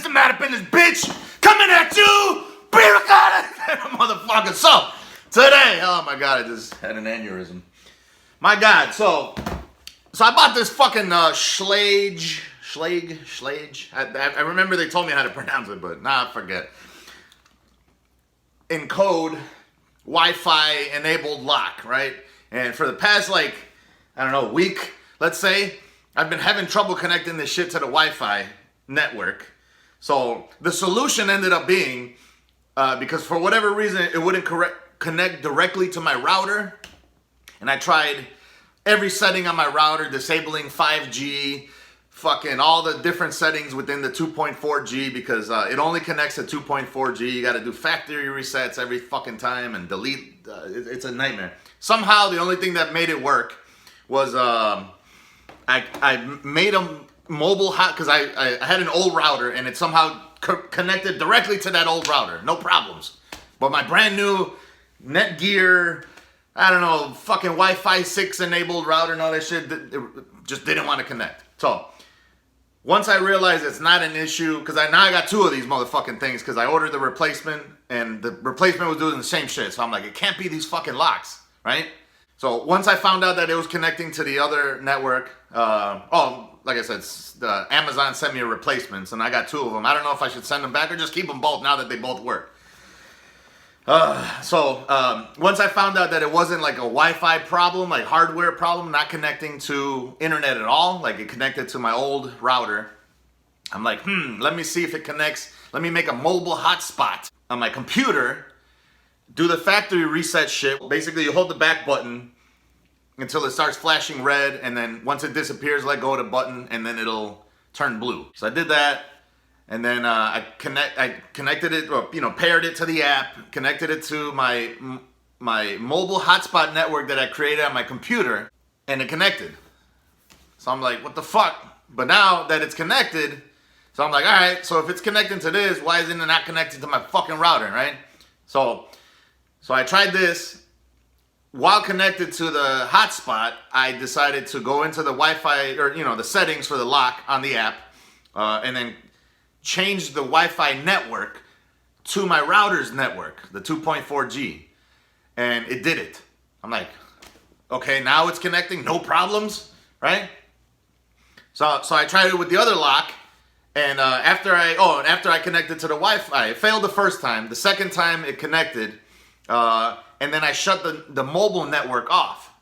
MrMaD up in this bitch, coming at you, be recorded, motherfucker. So, today, oh my god, I just had an aneurysm. My god, so I bought this fucking Schlage. I remember they told me how to pronounce it, but nah, forget. Encode Wi-Fi enabled lock, right? And for the past, like, I don't know, week, let's say, I've been having trouble connecting this shit to the Wi-Fi network. So the solution ended up being, because for whatever reason, it wouldn't connect directly to my router. And I tried every setting on my router, disabling 5G, fucking all the different settings within the 2.4G, because it only connects to 2.4G. You got to do factory resets every fucking time and delete. It's a nightmare. Somehow, the only thing that made it work was I made a mobile hot, because I had an old router and it somehow connected directly to that old router. No problems. But my brand new Netgear, I don't know, fucking Wi-Fi 6 enabled router and all that shit, it just didn't want to connect. So once I realized it's not an issue, because now I got two of these motherfucking things, because I ordered the replacement and the replacement was doing the same shit. So I'm like, it can't be these fucking locks, right? So once I found out that it was connecting to the other network, like I said, Amazon sent me a replacements and I got two of them. I don't know if I should send them back or just keep them both now that they both work. Once I found out that it wasn't like a Wi-Fi problem, like hardware problem, not connecting to internet at all, like it connected to my old router, I'm like, let me see if it connects. Let me make a mobile hotspot on my computer, do the factory reset shit. Basically, you hold the back button until it starts flashing red, and then once it disappears, let go of the button, and then it'll turn blue. So I did that. And then I connected it, or paired it to the app, connected it to my mobile hotspot network that I created on my computer, and it connected. So I'm like, what the fuck? But now that it's connected, so I'm like, all right, so if it's connecting to this, why isn't it not connected to my fucking router, right? So I tried this. While connected to the hotspot, I decided to go into the Wi-Fi, or the settings for the lock on the app, and then change the Wi-Fi network to my router's network, the 2.4G, and it did it. I'm like, okay, now it's connecting, no problems, right? So I tried it with the other lock, and after I connected to the Wi-Fi, it failed the first time. The second time it connected, and then I shut the mobile network off,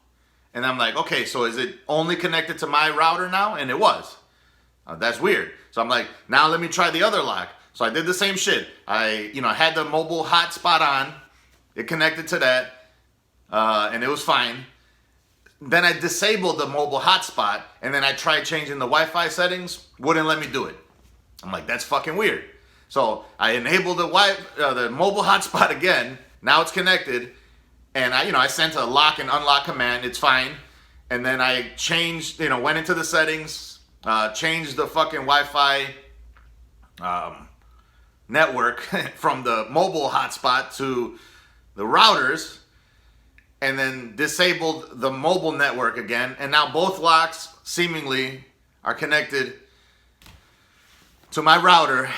and I'm like, okay, so is it only connected to my router now? And it was. That's weird. So I'm like, now let me try the other lock. So I did the same shit. I had the mobile hotspot on. It connected to that. And it was fine. Then I disabled the mobile hotspot. And then I tried changing the Wi-Fi settings. Wouldn't let me do it. I'm like, that's fucking weird. So I enabled the mobile hotspot again. Now it's connected. And I sent a lock and unlock command. It's fine. And then I changed, went into the settings. Changed the fucking Wi-Fi network from the mobile hotspot to the routers, and then disabled the mobile network again. And now both locks seemingly are connected to my router,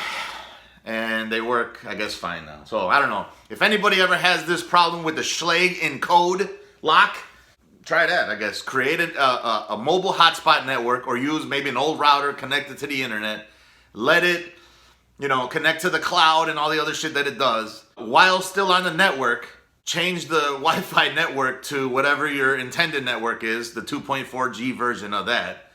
and they work, I guess, fine now. So I don't know. If anybody ever has this problem with the Schlage Encode lock, try that, I guess. Create a mobile hotspot network, or use maybe an old router connected to the internet. Let it, connect to the cloud and all the other shit that it does. While still on the network, change the Wi-Fi network to whatever your intended network is, the 2.4G version of that.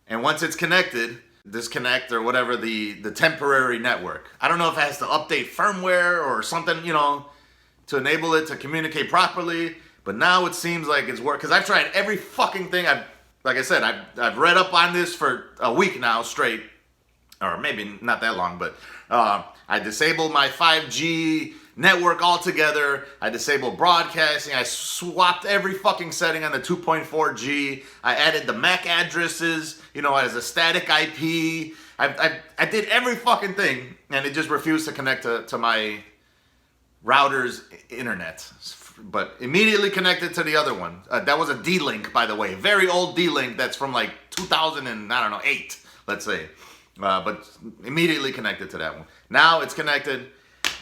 And once it's connected, disconnect or whatever the temporary network. I don't know if it has to update firmware or something, to enable it to communicate properly. But now it seems like it's worked, because I've tried every fucking thing. Like I said, I've read up on this for a week now straight, or maybe not that long, but I disabled my 5G network altogether. I disabled broadcasting. I swapped every fucking setting on the 2.4G. I added the MAC addresses, as a static IP. I did every fucking thing, and it just refused to connect to my router's internet. But immediately connected to the other one. That was a D-Link, by the way. Very old D-Link that's from like 2008, let's say. but immediately connected to that one. Now it's connected.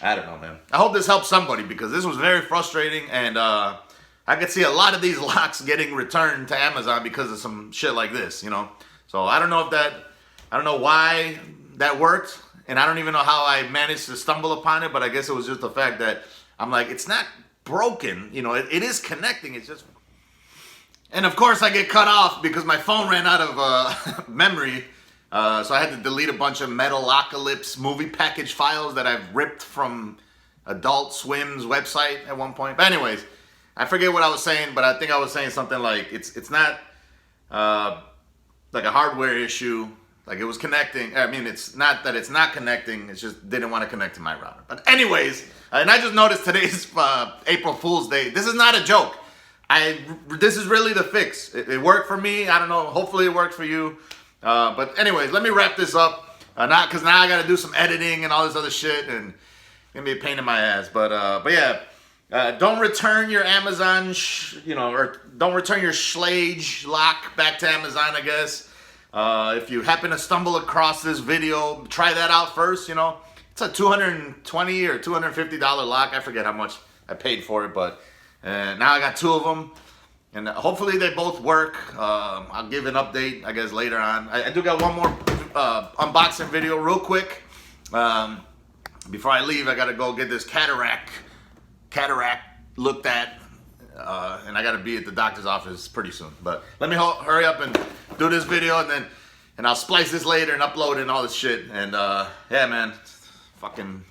I don't know, man. I hope this helps somebody because this was very frustrating, and I could see a lot of these locks getting returned to Amazon because of some shit like this, you know. So I don't know why that worked, and I don't even know how I managed to stumble upon it, but I guess it was just the fact that I'm like, it's not broken, you know, it is connecting, it's just... And of course I get cut off because my phone ran out of memory, so I had to delete a bunch of Metalocalypse movie package files that I've ripped from Adult Swim's website at one point. But anyways, I forget what I was saying, but I think I was saying something like, it's not like a hardware issue. Like it was connecting. I mean, it's not that it's not connecting. It just didn't want to connect to my router. But anyways, and I just noticed today's April Fool's Day. This is not a joke. This is really the fix. It worked for me. I don't know. Hopefully it worked for you. But anyways, let me wrap this up. Not because now I got to do some editing and all this other shit, and it's gonna be a pain in my ass. But yeah, don't return your Amazon, or don't return your Schlage lock back to Amazon, I guess. If you happen to stumble across this video, try that out first, you know. It's a $220 or $250 lock. I forget how much I paid for it, but now I got two of them. And hopefully they both work. I'll give an update, I guess, later on. I do got one more unboxing video real quick. Before I leave, I got to go get this cataract looked at. And I got to be at the doctor's office pretty soon. But let me hurry up and do this video, and I'll splice this later and upload it and all this shit. And yeah, man, fucking...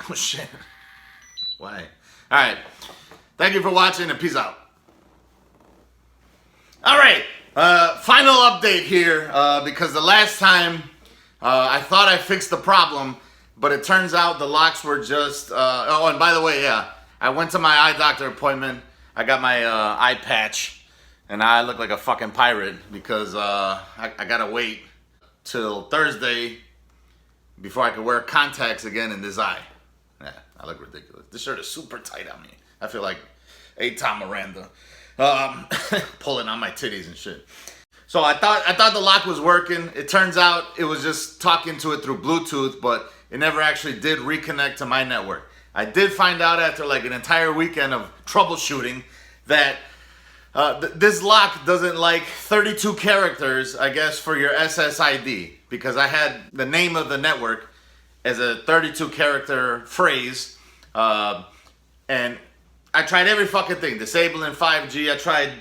Oh, shit. Why? All right. Thank you for watching, and peace out. All right. Final update here, because the last time I thought I fixed the problem, but it turns out the locks were just... oh, and by the way, yeah, I went to my eye doctor appointment. I got my eye patch, and I look like a fucking pirate because I gotta wait till Thursday before I can wear contacts again in this eye. Yeah, I look ridiculous. This shirt is super tight on me. I feel like Tom Miranda pulling on my titties and shit. So I thought the lock was working. It turns out it was just talking to it through Bluetooth, but it never actually did reconnect to my network. I did find out after like an entire weekend of troubleshooting that this lock doesn't like 32 characters, I guess, for your SSID, because I had the name of the network as a 32 character phrase, and I tried every fucking thing, disabling 5G, I tried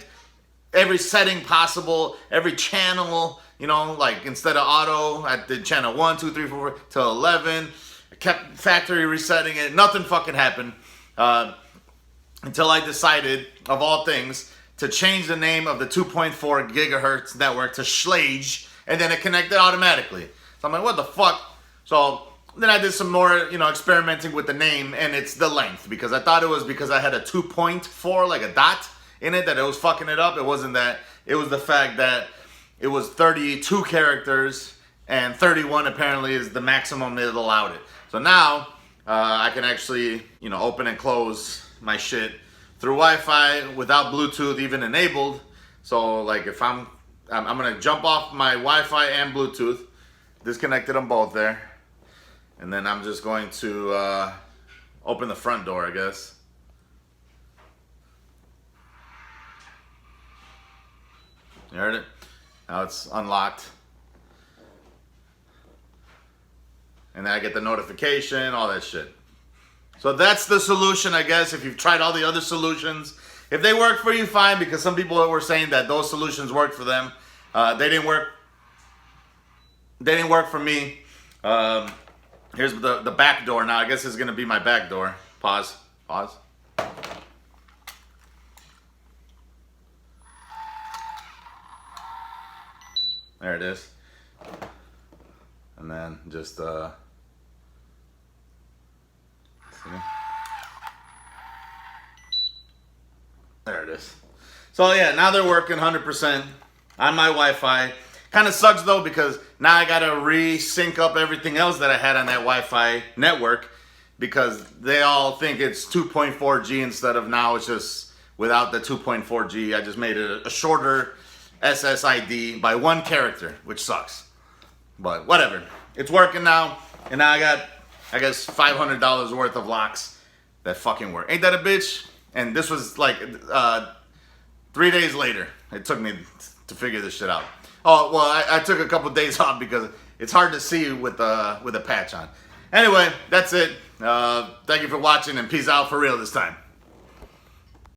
every setting possible, every channel, you know, like instead of auto, I did channel 1, 2, 3, 4 till 11, I kept factory resetting it, nothing fucking happened, until I decided, of all things, to change the name of the 2.4 gigahertz network to Schlage, and then it connected automatically. So I'm like, what the fuck? So then I did some more, experimenting with the name, and it's the length, because I thought it was because I had a 2.4, like a dot in it, that it was fucking it up. It wasn't that. It was the fact that it was 32 characters, and 31 apparently is the maximum that allowed it. So now I can actually, open and close my shit through Wi-Fi without Bluetooth even enabled. So like if I'm gonna jump off my Wi-Fi and Bluetooth, disconnected them both there. And then I'm just going to open the front door, I guess. You heard it? Now it's unlocked. And then I get the notification, all that shit. So that's the solution, I guess, if you've tried all the other solutions. If they work for you, fine, because some people were saying that those solutions worked for them. They didn't work. They didn't work for me. Here's the back door now. I guess it's going to be my back door. Pause. There it is. And then just, see? There it is. So yeah, now they're working 100% on my Wi-Fi. Kind of sucks though, because now I gotta re-sync up everything else that I had on that Wi-Fi network, because they all think it's 2.4G instead of now it's just without the 2.4G. I just made it a shorter SSID by one character, which sucks. But whatever. It's working now. And now I got, I guess, $500 worth of locks that fucking work. Ain't that a bitch? And this was like 3 days later. It took me to figure this shit out. Oh, well, I took a couple days off because it's hard to see with a patch on. Anyway, that's it. Thank you for watching, and peace out for real this time.